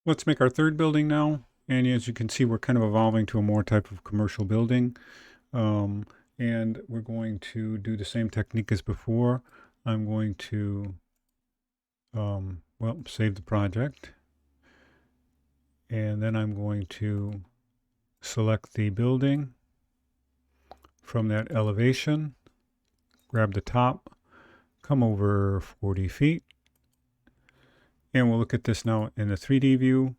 Let's make our third building now. And as you can see, we're kind of evolving to a more type of commercial building. Um, and we're going to do the same technique as before. I'm going to, save the project. And then I'm going to select the building from that elevation, grab the top, come over 40 feet. And we'll look at this now in the 3D view.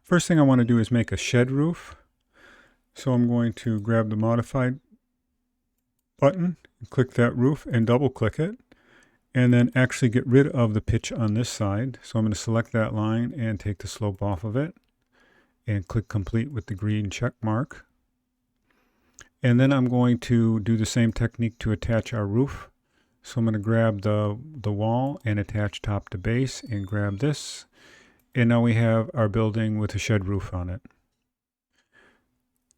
First thing I want to do is make a shed roof. So I'm going to grab the modified button, click that roof and double click it, and then actually get rid of the pitch on this side. So I'm going to select that line and take the slope off of it and click complete with the green check mark. And then I'm going to do the same technique to attach our roof. So I'm going to grab the wall and attach top to base and grab this. And now we have our building with a shed roof on it.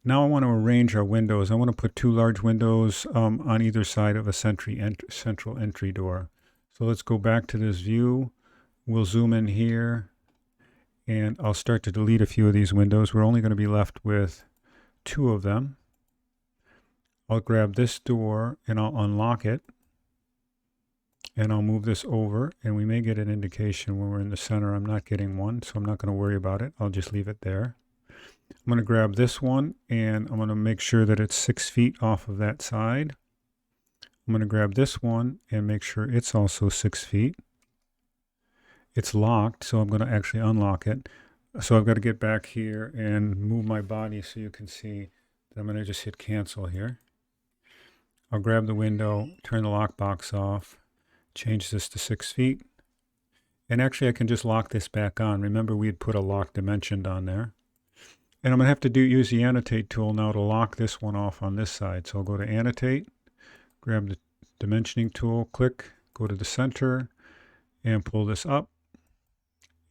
Now I want to arrange our windows. I want to put two large windows on either side of a central entry door. So let's go back to this view. We'll zoom in here and I'll start to delete a few of these windows. We're only going to be left with two of them. I'll grab this door and I'll unlock it. And I'll move this over and we may get an indication when we're in the center. I'm not getting one, so I'm not going to worry about it. I'll just leave it there. I'm going to grab this one and I'm going to make sure that it's 6 feet off of that side. I'm going to grab this one and make sure it's also 6 feet. It's locked, so I'm going to actually unlock it. So I've got to get back here and move my body so you can see that I'm going to just hit cancel here. I'll grab the window, turn the lockbox off, change this to 6 feet. And actually I can just lock this back on. Remember we had put a lock dimension on there. And I'm going to have to use the annotate tool now to lock this one off on this side. So I'll go to annotate, grab the dimensioning tool, click, go to the center, and pull this up.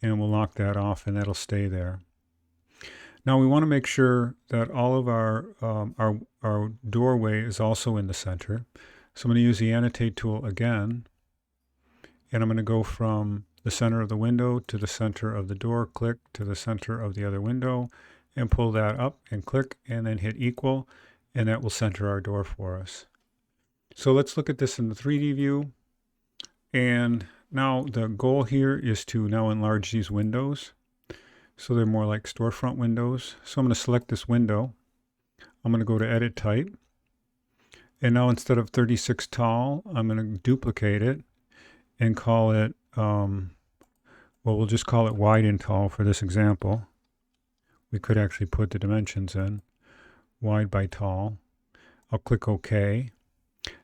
And we'll lock that off and that'll stay there. Now we want to make sure that all of our doorway is also in the center. So I'm going to use the annotate tool again. And I'm going to go from the center of the window to the center of the door, click to the center of the other window, and pull that up and click and then hit equal, and that will center our door for us. So let's look at this in the 3D view. And now the goal here is to now enlarge these windows so they're more like storefront windows. So I'm going to select this window. I'm going to go to edit type. And now instead of 36 tall, I'm going to duplicate it and call it, we'll just call it wide and tall for this example. We could actually put the dimensions in, wide by tall. I'll click OK.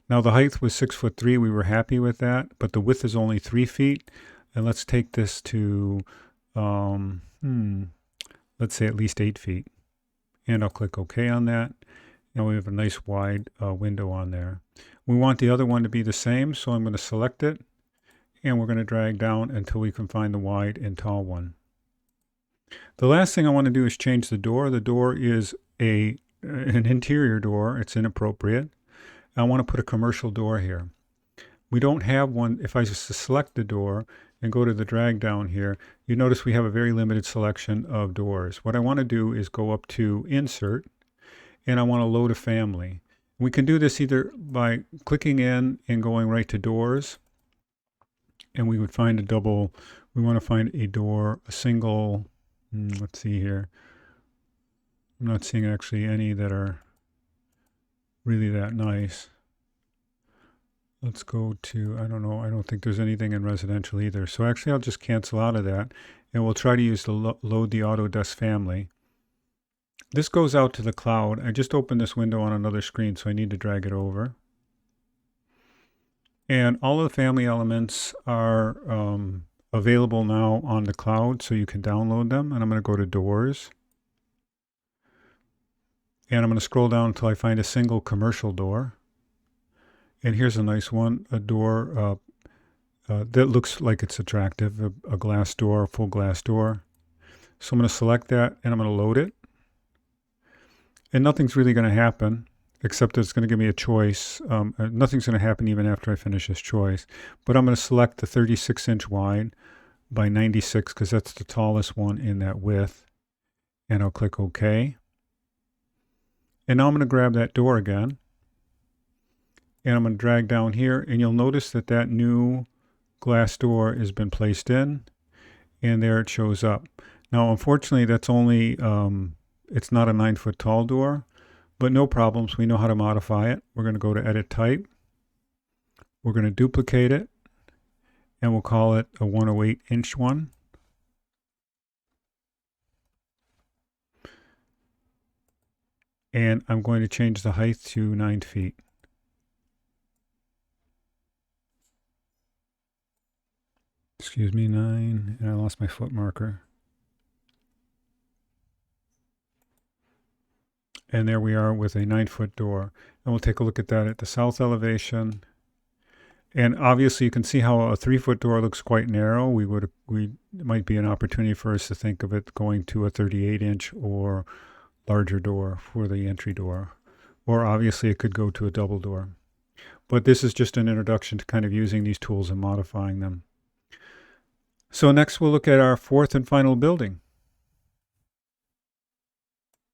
Now the height was 6'3". We were happy with that, but the width is only 3 feet. And let's take this to, let's say at least 8 feet. And I'll click OK on that. Now we have a nice wide window on there. We want the other one to be the same, so I'm going to select it. And we're going to drag down until we can find the wide and tall one. The last thing I want to do is change the door. The door is an interior door. It's inappropriate. I want to put a commercial door here. We don't have one. If I just select the door and go to the drag down here, you notice we have a very limited selection of doors. What I want to do is go up to Insert, and I want to load a family. We can do this either by clicking in and going right to Doors, and we would find a double. We want to find a door, a single. Let's see here. I'm not seeing actually any that are really that nice. Let's go to, I don't know, I don't think there's anything in residential either. So actually I'll just cancel out of that and we'll try to use the load the Autodesk family. This goes out to the cloud. I just opened this window on another screen, so I need to drag it over. And all of the family elements are available now on the cloud, so you can download them. And I'm going to go to Doors. And I'm going to scroll down until I find a single commercial door. And here's a nice one, a door that looks like it's attractive, a glass door, a full glass door. So I'm going to select that and I'm going to load it. And nothing's really going to happen, except that it's going to give me a choice. Nothing's going to happen even after I finish this choice. But I'm going to select the 36-inch wide. by 96 because that's the tallest one in that width. And I'll click OK. And now I'm going to grab that door again. And I'm going to drag down here, and you'll notice that that new glass door has been placed in, and there it shows up. Now, unfortunately, that's only, it's not a 9-foot tall door, but no problems. We know how to modify it. We're going to go to Edit Type. We're going to duplicate it, and we'll call it a 108-inch one. And I'm going to change the height to 9 feet. Excuse me, 9, and I lost my foot marker. And there we are with a 9-foot door. And we'll take a look at that at the south elevation. And obviously you can see how a 3-foot door looks quite narrow. It might be an opportunity for us to think of it going to a 38-inch or larger door for the entry door. Or obviously it could go to a double door. But this is just an introduction to kind of using these tools and modifying them. So next we'll look at our fourth and final building.